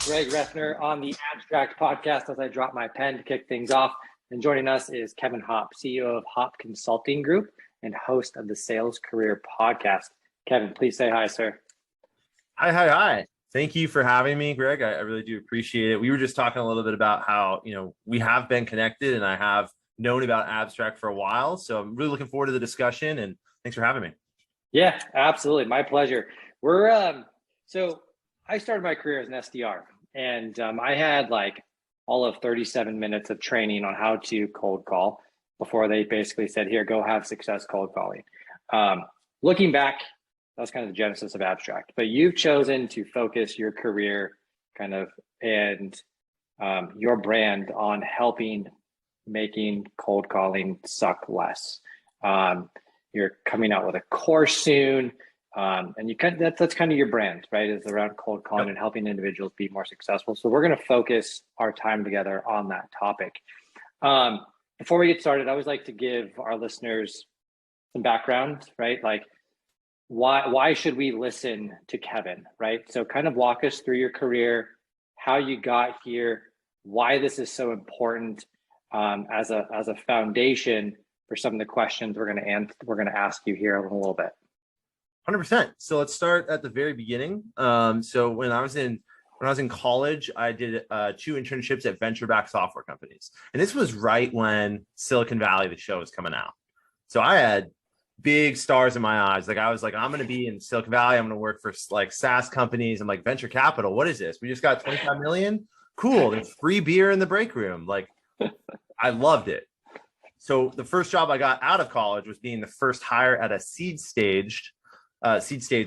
Greg Reffner on the Abstrakt Podcast as I drop my pen to kick things off. And joining us is Kevin Hopp, CEO of Hopp Consulting Group and host of the Sales Career Podcast. Kevin, please say hi, sir. Hi. Thank you for having me, Greg. I really do appreciate it. We were just talking a little bit about how, we have been connected and I have known about Abstrakt for a while. So I'm really looking forward to the discussion and thanks for having me. Yeah, absolutely. My pleasure. So I started my career as an SDR and I had like all of 37 minutes of training on how to cold call before they basically said, here, go have success cold calling. Looking back, that was kind of the genesis of Abstrakt, but you've chosen to focus your career and your brand on making cold calling suck less. You're coming out with a course soon. And that's kind of your brand, right? Is around cold calling and helping individuals be more successful. So we're going to focus our time together on that topic. Before we get started, I always like to give our listeners some background, right? Like why should we listen to Kevin, right? So kind of walk us through your career, how you got here, why this is so important as a foundation for some of the questions we're going to ask you here in a little bit. 100%. So let's start at the very beginning. So when I was in college, I did 2 internships at venture-backed software companies. And this was right when Silicon Valley, the show, was coming out. So I had big stars in my eyes. Like I was like, I'm going to be in Silicon Valley. I'm going to work for like SaaS companies. I'm like, venture capital. What is this? We just got 25 million. Cool. There's free beer in the break room. Like I loved it. So the first job I got out of college was being the first hire at a seed stage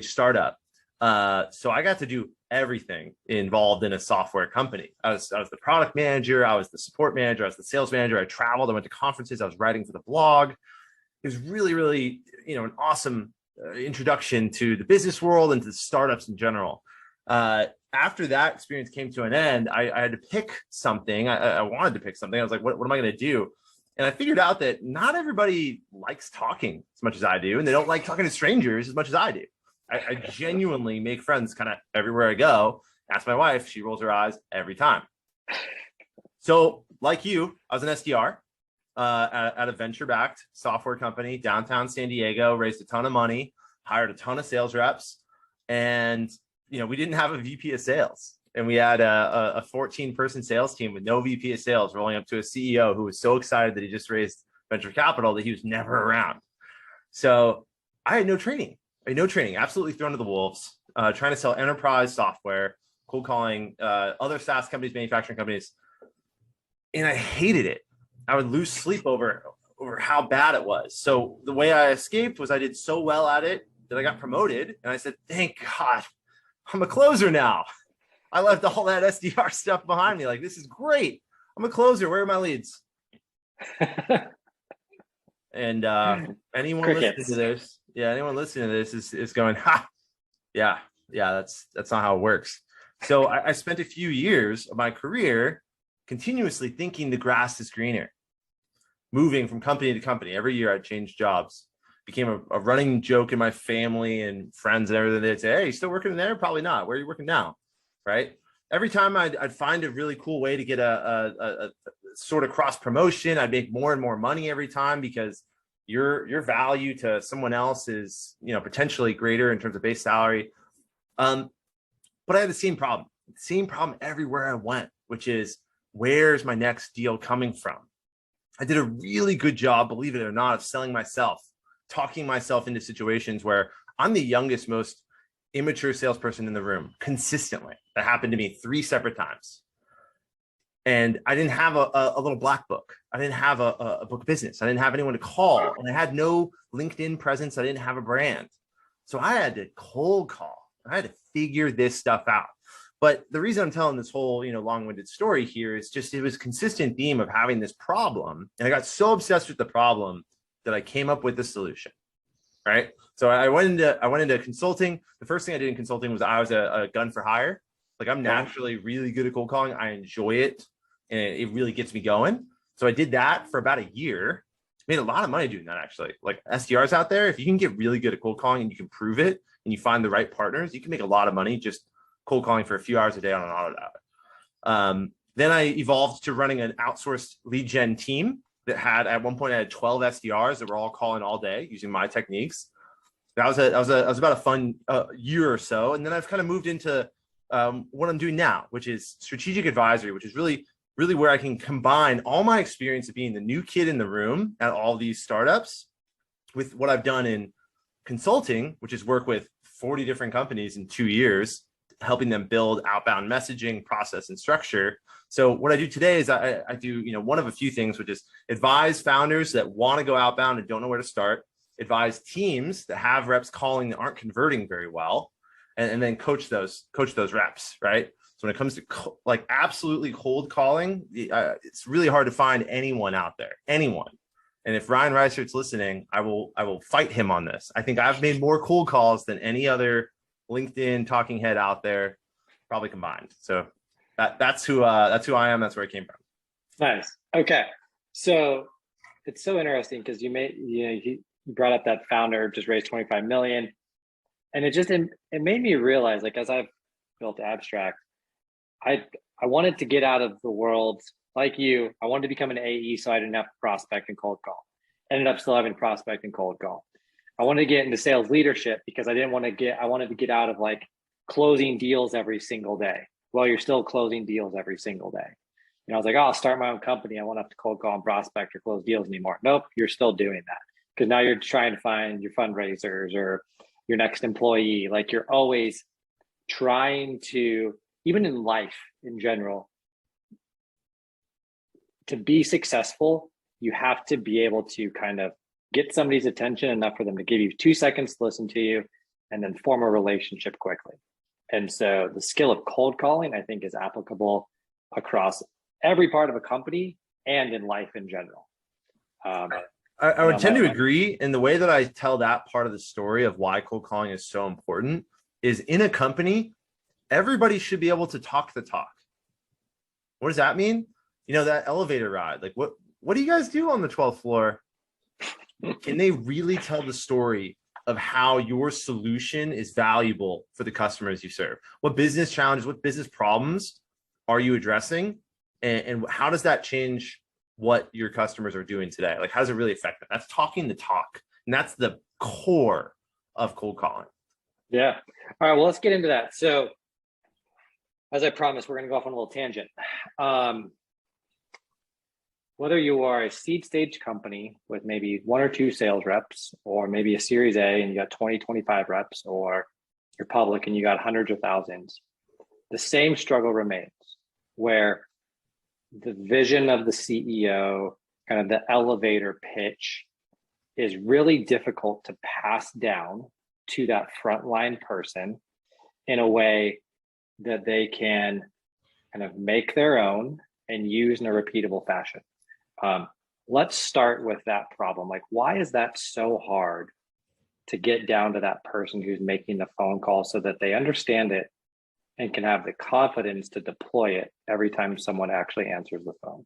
startup. So I got to do everything involved in a software company. I was the product manager. I was the support manager. I was the sales manager. I traveled. I went to conferences. I was writing for the blog. It was really, really, an awesome introduction to the business world and to startups in general. After that experience came to an end, I had to pick something. I wanted to pick something. I was like, what am I going to do? And I figured out that not everybody likes talking as much as I do, and they don't like talking to strangers as much as I do. I genuinely make friends kind of everywhere I go. Ask my wife, she rolls her eyes every time. So like you, I was an SDR at a venture-backed software company, downtown San Diego, raised a ton of money, hired a ton of sales reps. And, we didn't have a VP of sales. And we had a 14-person sales team with no VP of sales rolling up to a CEO who was so excited that he just raised venture capital that he was never around. So I had no training. Absolutely thrown to the wolves, trying to sell enterprise software, cold calling other SaaS companies, manufacturing companies. And I hated it. I would lose sleep over how bad it was. So the way I escaped was I did so well at it that I got promoted. And I said, thank God, I'm a closer now. I left all that SDR stuff behind me. Like, this is great. I'm a closer. Where are my leads? And anyone listening to this is going, yeah, that's not how it works. So I spent a few years of my career continuously thinking the grass is greener, moving from company to company. Every year I'd change jobs. Became a running joke in my family and friends and everything. They'd say, hey, you still working in there? Probably not. Where are you working now? Right? Every time I'd find a really cool way to get a sort of cross promotion. I'd make more and more money every time because your value to someone else is, potentially greater in terms of base salary. But I had the same problem everywhere I went, which is, where's my next deal coming from? I did a really good job, believe it or not, of selling myself, talking myself into situations where I'm the youngest, most immature salesperson in the room consistently. That happened to me 3 separate times. And I didn't have a little black book. I didn't have a book of business. I didn't have anyone to call. And I had no LinkedIn presence. I didn't have a brand. So I had to cold call. I had to figure this stuff out. But the reason I'm telling this whole, long-winded story here is just, it was a consistent theme of having this problem. And I got so obsessed with the problem that I came up with the solution, right? So I went into consulting. The first thing I did in consulting was I was a gun for hire. Like, I'm naturally really good at cold calling. I enjoy it and it really gets me going. So I did that for about a year. Made a lot of money doing that, actually. Like, SDRs out there, if you can get really good at cold calling and you can prove it and you find the right partners, you can make a lot of money just cold calling for a few hours a day on an auto dial. Then I evolved to running an outsourced lead gen team that had, at one point, I had 12 SDRs that were all calling all day using my techniques. That was about a fun year or so. And then I've kind of moved into what I'm doing now, which is strategic advisory, which is really where I can combine all my experience of being the new kid in the room at all these startups with what I've done in consulting, which is work with 40 different companies in 2 years, helping them build outbound messaging, process, and structure. So what I do today is I do, one of a few things, which is advise founders that want to go outbound and don't know where to start, advise teams that have reps calling that aren't converting very well, and then coach those reps, right? So when it comes to absolutely cold calling, it's really hard to find anyone out there, anyone. And if Ryan Reichert's listening, I will fight him on this. I think I've made more cold calls than any other LinkedIn talking head out there, probably combined. So that's who I am. That's where I came from. Nice. Okay. So it's so interesting because you brought up that founder just raised 25 million, and it made me realize, like, as I've built Abstrakt, I wanted to get out of the world like you. I wanted to become an AE so I didn't have to prospect and cold call. Ended up still having prospect and cold call. I wanted to get into sales leadership because I wanted to get out of like closing deals every single day. Well, you're still closing deals every single day. I was like, I'll start my own company. I won't have to cold call and prospect or close deals anymore. Nope, you're still doing that because now you're trying to find your fundraisers or your next employee. Like, you're always trying to, even in life in general, to be successful, you have to be able to kind of get somebody's attention enough for them to give you 2 seconds to listen to you and then form a relationship quickly. And so the skill of cold calling, I think, is applicable across every part of a company and in life in general. I would tend to agree. And the way that I tell that part of the story of why cold calling is so important is, in a company, everybody should be able to talk the talk. What does that mean? That elevator ride, like what do you guys do on the 12th floor? Can they really tell the story of how your solution is valuable for the customers you serve? What business challenges, what business problems are you addressing? And how does that change what your customers are doing today? Like, how does it really affect them? That's talking the talk. And that's the core of cold calling. Yeah. All right, well, let's get into that. So as I promised, we're going to go off on a little tangent. Whether you are a seed stage company with maybe 1 or 2 sales reps, or maybe a Series A and you got 20, 25 reps, or you're public and you got hundreds of thousands, the same struggle remains, where the vision of the CEO, kind of the elevator pitch, is really difficult to pass down to that frontline person in a way that they can kind of make their own and use in a repeatable fashion. Let's start with that problem. Like, why is that so hard to get down to that person who's making the phone call so that they understand it and can have the confidence to deploy it every time someone actually answers the phone?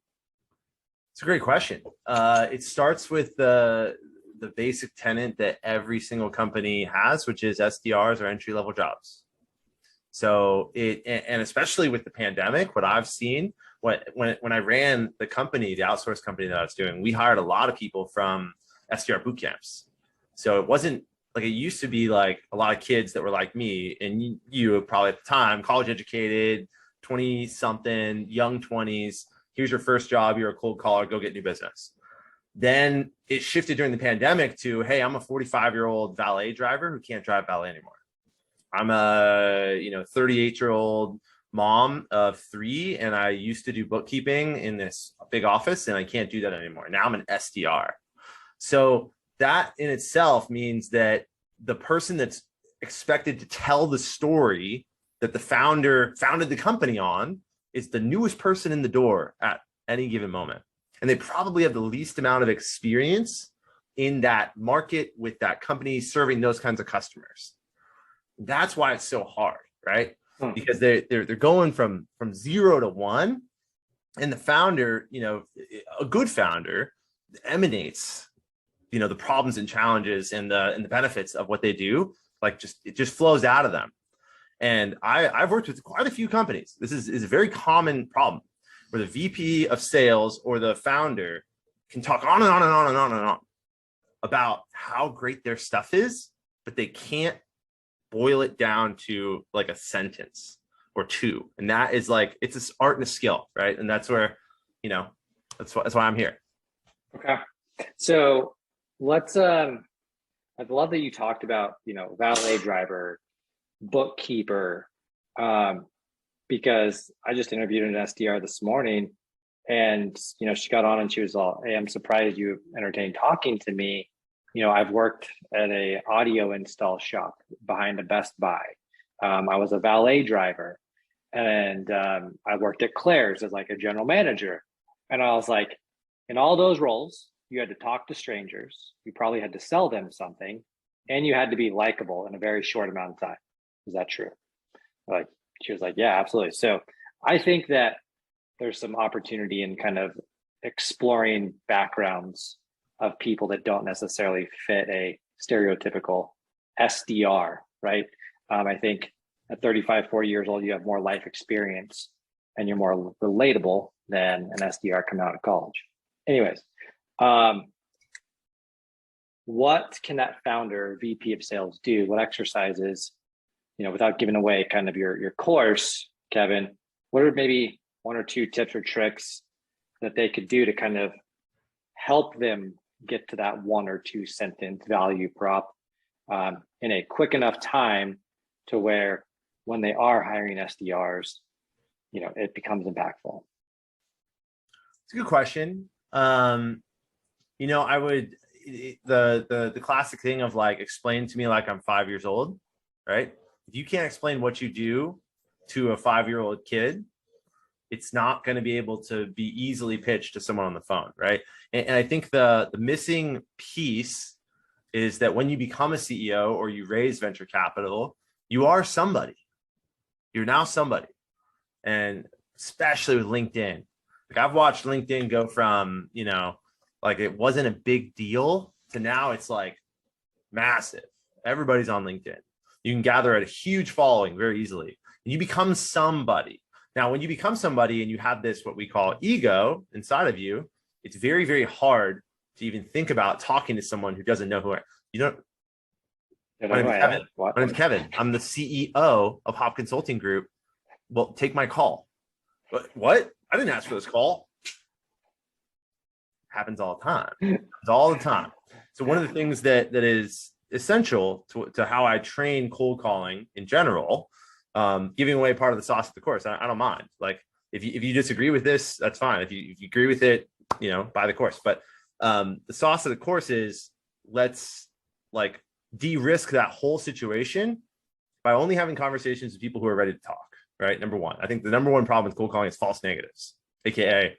It's a great question. It starts with the basic tenet that every single company has, which is SDRs are entry-level jobs. So and especially with the pandemic, what I've seen, when I ran the company, the outsourced company that I was doing, we hired a lot of people from SDR boot camps. So it wasn't like it used to be, like a lot of kids that were like me and you probably at the time, college educated, 20 something, young 20s. Here's your first job. You're a cold caller. Go get new business. Then it shifted during the pandemic to, hey, I'm a 45-year-old valet driver who can't drive valet anymore. I'm a 38-year-old mom of 3, and I used to do bookkeeping in this big office, and I can't do that anymore. Now I'm an SDR. So that in itself means that the person that's expected to tell the story that the founder founded the company on is the newest person in the door at any given moment. And they probably have the least amount of experience in that market with that company serving those kinds of customers. That's why it's so hard, right? Because they're going from 0 to 1, and the founder, a good founder emanates, the problems and challenges and the benefits of what they do. Like, it just flows out of them. And I've worked with quite a few companies. This is a very common problem where the VP of sales or the founder can talk on and on and on and on and on about how great their stuff is, but they can't boil it down to like a sentence or two. And that is like, it's an art and a skill, right? And that's where, that's why I'm here. Okay. So let's, I love that you talked about, valet driver, bookkeeper, because I just interviewed an SDR this morning, and she got on and she was all, "Hey, I'm surprised you entertained talking to me. I've worked at a audio install shop behind a Best Buy. I was a valet driver, and I worked at Claire's as like a general manager." And I was like, in all those roles, you had to talk to strangers. You probably had to sell them something, and you had to be likable in a very short amount of time. Is that true? Like, she was like, yeah, absolutely. So I think that there's some opportunity in kind of exploring backgrounds of people that don't necessarily fit a stereotypical SDR, right? I think at 35, 40 years old, you have more life experience and you're more relatable than an SDR coming out of college. Anyways, what can that founder, VP of sales do? What exercises, without giving away kind of your course, Kevin, what are maybe one or two tips or tricks that they could do to kind of help them get to that one or two sentence value prop in a quick enough time to where when they are hiring SDRs, it becomes impactful? It's a good question. I would, the classic thing of like, explain to me like I'm 5 years old, right? If you can't explain what you do to a 5-year-old kid, it's not going to be able to be easily pitched to someone on the phone, right? And I think the missing piece is that when you become a CEO or you raise venture capital, you are somebody. You're now somebody. And especially with LinkedIn, like I've watched LinkedIn go from, like it wasn't a big deal to now it's like massive. Everybody's on LinkedIn. You can gather a huge following very easily, and you become somebody. Now, when you become somebody and you have this, what we call ego inside of you, it's very, very hard to even think about talking to someone who doesn't know who I am. You don't. My name's Kevin. My name's Kevin. I'm the CEO of Hopp Consulting Group. Well, take my call. But what? I didn't ask for this call. Happens all the time. It's all the time. So one of the things that is essential to how I train cold calling in general, giving away part of the sauce of the course, I don't mind. Like if you disagree with this, that's fine. If you agree with it, buy the course. But the sauce of the course is, let's like de-risk that whole situation by only having conversations with people who are ready to talk. Right. Number one, I think the number one problem with cold calling is false negatives, AKA,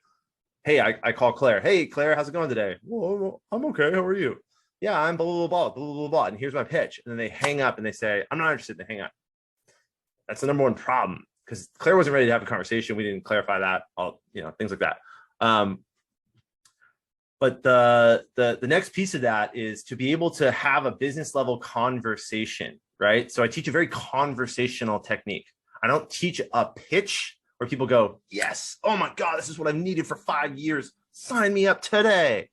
hey, I call Claire. Hey, Claire, how's it going today? Well, I'm okay. How are you? Yeah, I'm blah, blah, blah, blah, blah, blah. And here's my pitch. And then they hang up and they say, I'm not interested. They hang up. That's the number one problem, because Claire wasn't ready to have a conversation. We didn't clarify that, things like that. But the next piece of that is to be able to have a business level conversation, right? So I teach a very conversational technique. I don't teach a pitch where people go, yes, oh my God, this is what I've needed for 5 years. Sign me up today.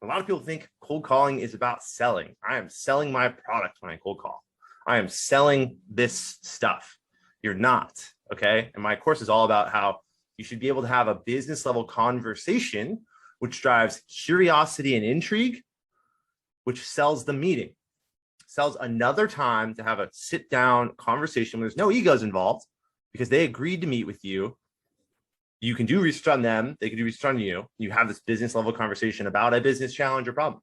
A lot of people think cold calling is about selling. I am selling my product when I cold call. I am selling this stuff. You're not, okay? And my course is all about how you should be able to have a business level conversation, which drives curiosity and intrigue, which sells the meeting, sells another time to have a sit down conversation where there's no egos involved, because they agreed to meet with you. You can do research on them. They can do research on you. You have this business level conversation about a business challenge or problem.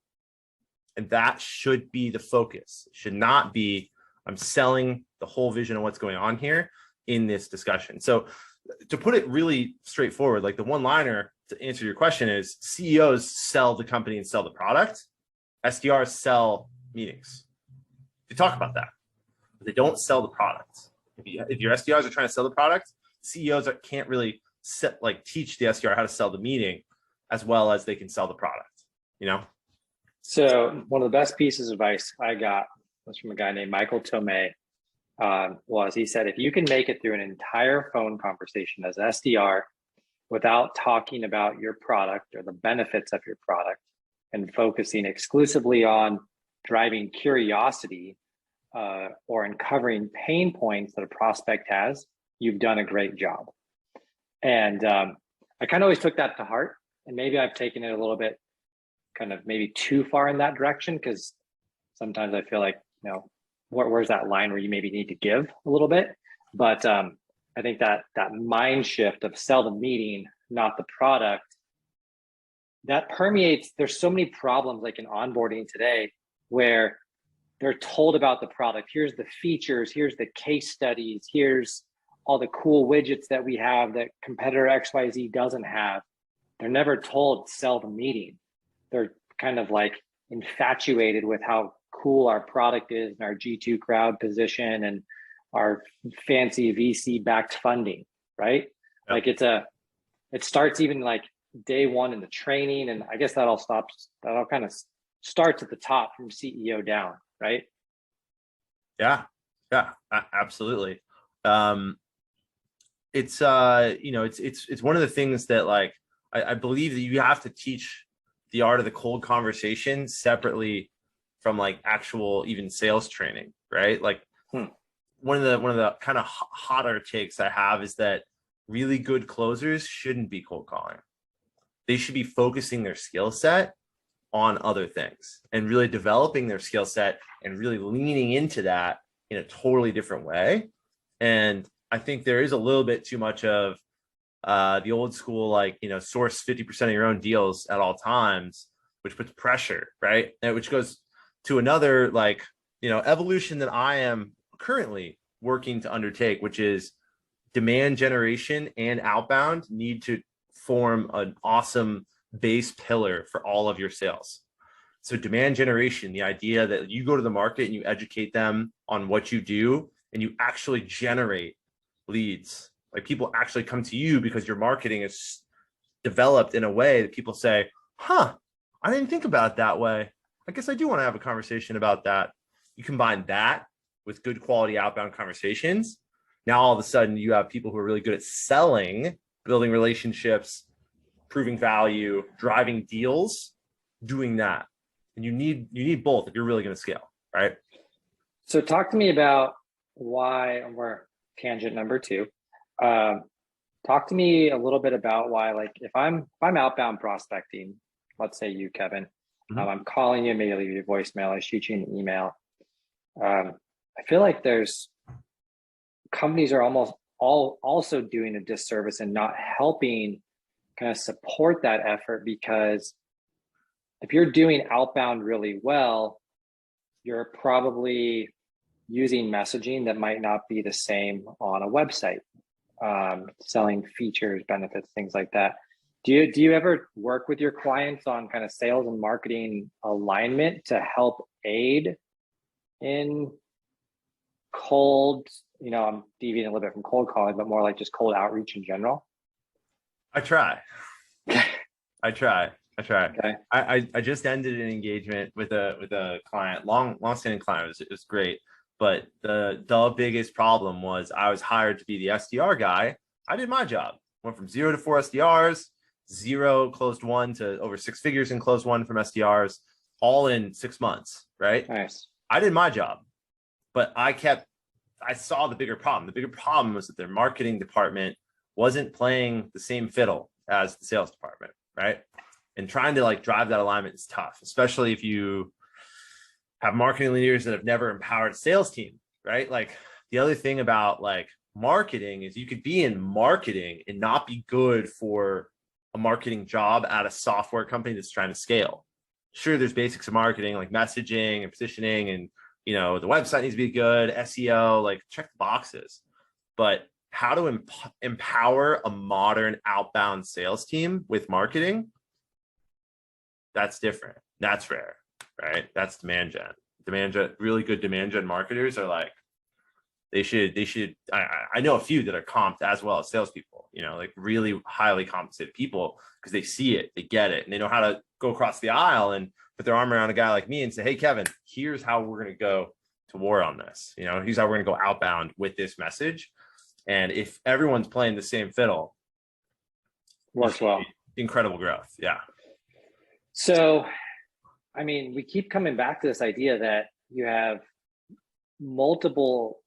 And that should be the focus. It should not be, I'm selling the whole vision of what's going on here in this discussion. So to put it really straightforward, like the one liner to answer your question is, CEOs sell the company and sell the product. SDRs sell meetings. We talk about that, but they don't sell the product. If your SDRs are trying to sell the product, CEOs can't really teach the SDR how to sell the meeting as well as they can sell the product, So one of the best pieces of advice I got was from a guy named Michael Tomei. was he said, if you can make it through an entire phone conversation as SDR without talking about your product or the benefits of your product and focusing exclusively on driving curiosity or uncovering pain points that a prospect has, you've done a great job. And I kind of always took that to heart. And maybe I've taken it a little bit kind of maybe too far in that direction, because sometimes I feel like, where's that line where you maybe need to give a little bit? But I think that mind shift of sell the meeting, not the product, that permeates. There's so many problems like in onboarding today where they're told about the product. Here's the features, here's the case studies, here's all the cool widgets that we have that competitor XYZ doesn't have. They're never told sell the meeting. They're kind of like infatuated with how cool our product is and our G2 crowd position and our fancy VC backed funding, right? Yep. Like it starts even like day one in the training. And I guess that all kind of starts at the top from CEO down, right? Yeah, absolutely. It's one of the things that like, I believe that you have to teach the art of the cold conversation separately from like actual even sales training, right? Like one of the kind of hotter takes I have is that really good closers shouldn't be cold calling. They should be focusing their skill set on other things and really developing their skill set and really leaning into that in a totally different way. And I think there is a little bit too much of the old school, like, source 50% of your own deals at all times, which puts pressure, right? And which goes to another, like, evolution that I am currently working to undertake, which is demand generation and outbound need to form an awesome base pillar for all of your sales. So demand generation, the idea that you go to the market and you educate them on what you do and you actually generate leads. Like people actually come to you because your marketing is developed in a way that people say, I didn't think about it that way. I guess I do want to have a conversation about that. You combine that with good quality outbound conversations. Now, all of a sudden you have people who are really good at selling, building relationships, proving value, driving deals, doing that. And you need both if you're really going to scale, right? So talk to me about why, we're tangent number 2. Talk to me a little bit about why, like if I'm outbound prospecting, let's say you, Kevin, I'm calling you, maybe I leave you a voicemail, I shoot you an email. I feel like there's companies are almost all also doing a disservice and not helping kind of support that effort, because if you're doing outbound really well, you're probably using messaging that might not be the same on a website, selling features, benefits, things like that. Do you ever work with your clients on kind of sales and marketing alignment to help aid in cold, I'm deviating a little bit from cold calling, but more like just cold outreach in general? I try. I try. Okay. I just ended an engagement with a client, long-standing client. It was great. But the biggest problem was I was hired to be the SDR guy. I did my job. Went from 0 to 4 SDRs, 0 closed 1 to over 6 figures and closed 1 from SDRs, all in 6 months, right? Nice. I did my job, but I saw the bigger problem. The bigger problem was that their marketing department wasn't playing the same fiddle as the sales department, right? And trying to like drive that alignment is tough, especially if you have marketing leaders that have never empowered a sales team, right? Like the other thing about like marketing is you could be in marketing and not be good for a marketing job at a software company that's trying to scale. Sure, there's basics of marketing like messaging and positioning, and the website needs to be good, SEO, like check the boxes. But how to empower a modern outbound sales team with marketing, that's different. That's rare, right? That's demand gen. Really good demand gen marketers are like, they should. I know a few that are comped as well as salespeople, like really highly compensated people, because they see it, they get it, and they know how to go across the aisle and put their arm around a guy like me and say, hey, Kevin, here's how we're going to go war on this. You know, here's how we're going to go outbound with this message. And if everyone's playing the same fiddle, works well. Incredible growth. Yeah. So, I mean, we keep coming back to this idea that you have multiple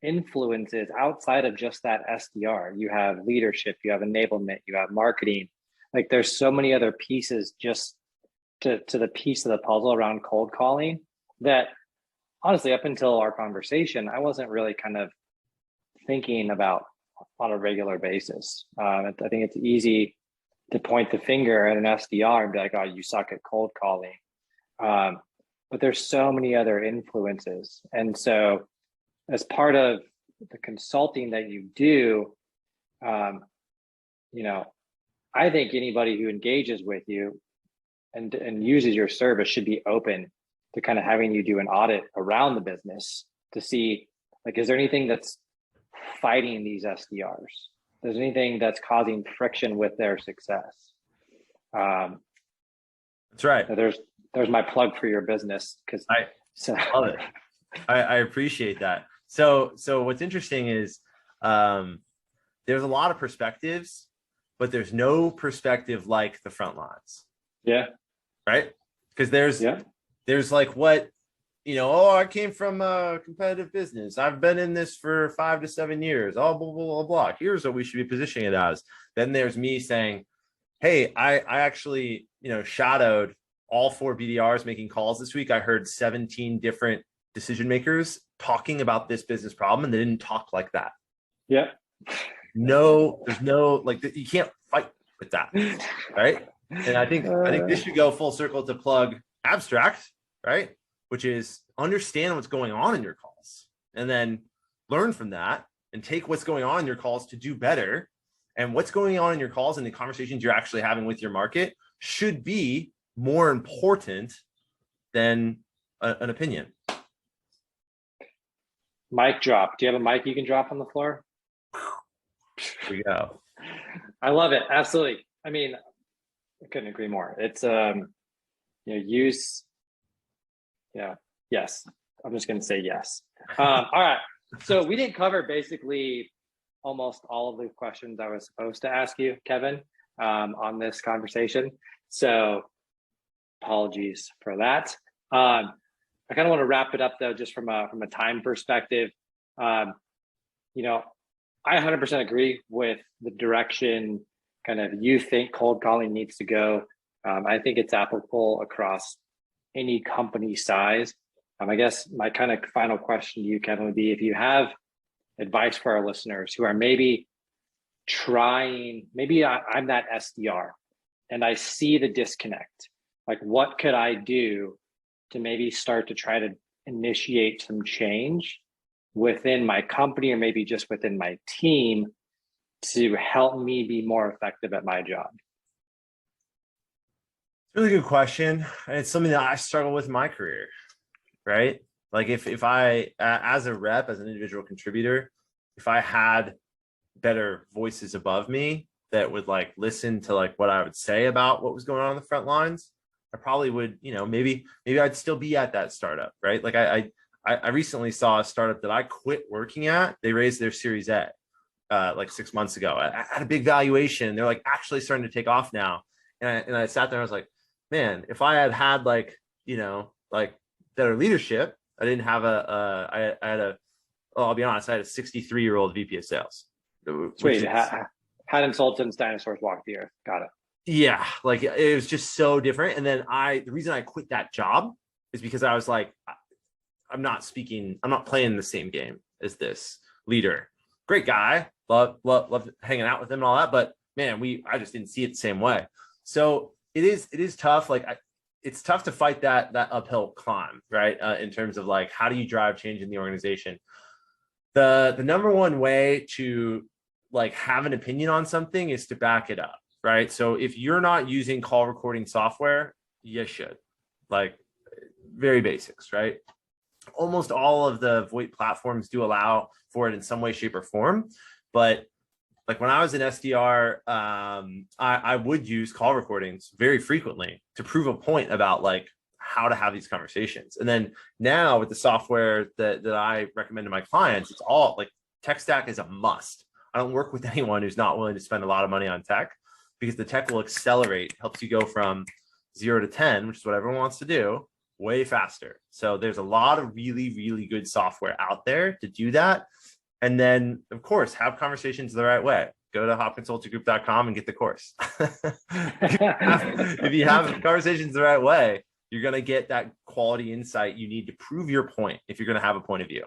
influences outside of just that SDR. You have leadership, you have enablement, you have marketing. Like there's so many other pieces just to the piece of the puzzle around cold calling that honestly, up until our conversation, I wasn't really kind of thinking about on a regular basis. I think it's easy to point the finger at an SDR and be like, oh, you suck at cold calling. But there's so many other influences. And so as part of the consulting that you do, you know, I think anybody who engages with you and uses your service should be open to kind of having you do an audit around the business to see, like, is there anything that's fighting these SDRs? There's anything that's causing friction with their success? That's right. There's my plug for your business because I love it. I appreciate that. So what's interesting is there's a lot of perspectives, but there's no perspective like the front lines. Yeah. Right. Because there's like what, you know, oh, I came from a competitive business. I've been in this for 5 to 7 years. Oh, blah, blah, blah, blah. Here's what we should be positioning it as. Then there's me saying, hey, I actually, you know, shadowed all 4 BDRs making calls this week. I heard 17 different decision makers talking about this business problem, and they didn't talk like that. Yeah. No, there's no, like, you can't fight with that. Right. And I think this should go full circle to plug Abstrakt, right? Which is understand what's going on in your calls and then learn from that and take what's going on in your calls to do better. And what's going on in your calls and the conversations you're actually having with your market should be more important than an opinion. Mic drop. Do you have a mic you can drop on the floor? Here we go. I love it. Absolutely. I mean, I couldn't agree more. It's, you know, use. Yeah. Yes. I'm just going to say yes. All right. So we didn't cover basically almost all of the questions I was supposed to ask you, Kevin, on this conversation. So apologies for that. I kind of want to wrap it up though, just from a time perspective. You know, I 100% agree with the direction kind of you think cold calling needs to go. I think it's applicable across any company size. I guess my kind of final question to you, Kevin, would be if you have advice for our listeners who are maybe trying, maybe I'm that SDR and I see the disconnect. Like, what could I do to maybe start to try to initiate some change within my company or maybe just within my team to help me be more effective at my job? Really good question. It's something that I struggle with in my career, right? Like if I, as a rep, as an individual contributor, if I had better voices above me that would like listen to like what I would say about what was going on the front lines, I probably would, you know, maybe I'd still be at that startup, right? Like I recently saw a startup that I quit working at. They raised their Series A like 6 months ago at a big valuation. They're like actually starting to take off now. And I sat there and I was like, man, if I had like, you know, like better leadership, I didn't have I had a, I'll be honest, I had a 63-year-old VP of sales. Wait, hadn't sold since dinosaurs walked the earth. Got it. Yeah, like it was just so different. And then the reason I quit that job is because I was like, I'm not playing the same game as this leader. Great guy, love hanging out with him and all that, but man, I just didn't see it the same way. So it is tough. Like it's tough to fight that uphill climb, right? In terms of like, how do you drive change in the organization? The number one way to like have an opinion on something is to back it up, right? So if you're not using call recording software, you should. Like very basics, right? Almost all of the VoIP platforms do allow for it in some way, shape, or form. But like when I was an SDR, I would use call recordings very frequently to prove a point about like how to have these conversations. And then now with the software that I recommend to my clients, it's all like tech stack is a must. I don't work with anyone who's not willing to spend a lot of money on tech, because the tech will accelerate, helps you go from 0 to 10, which is what everyone wants to do, way faster. So there's a lot of really, really good software out there to do that. And then, of course, have conversations the right way. Go to hopconsultinggroup.com and get the course. If you have conversations the right way, you're going to get that quality insight you need to prove your point if you're going to have a point of view.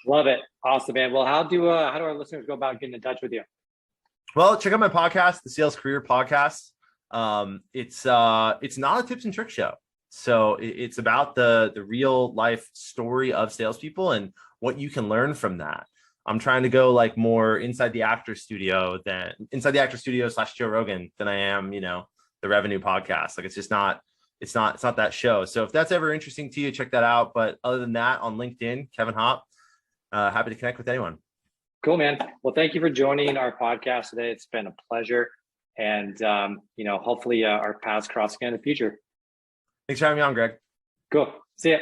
Love it. Awesome, man. Well, how do our listeners go about getting in touch with you? Well, check out my podcast, the Sales Career Podcast. It's not a tips and tricks show. So it's about the real life story of salespeople and what you can learn from that. I'm trying to go like more inside the actor studio / Joe Rogan than I am, the revenue podcast. Like it's not that show. So if that's ever interesting to you, check that out. But other than that, on LinkedIn, Kevin Hopp, happy to connect with anyone. Cool, man. Well, thank you for joining our podcast today. It's been a pleasure. And, hopefully our paths cross again in the future. Thanks for having me on, Greg. Cool. See ya.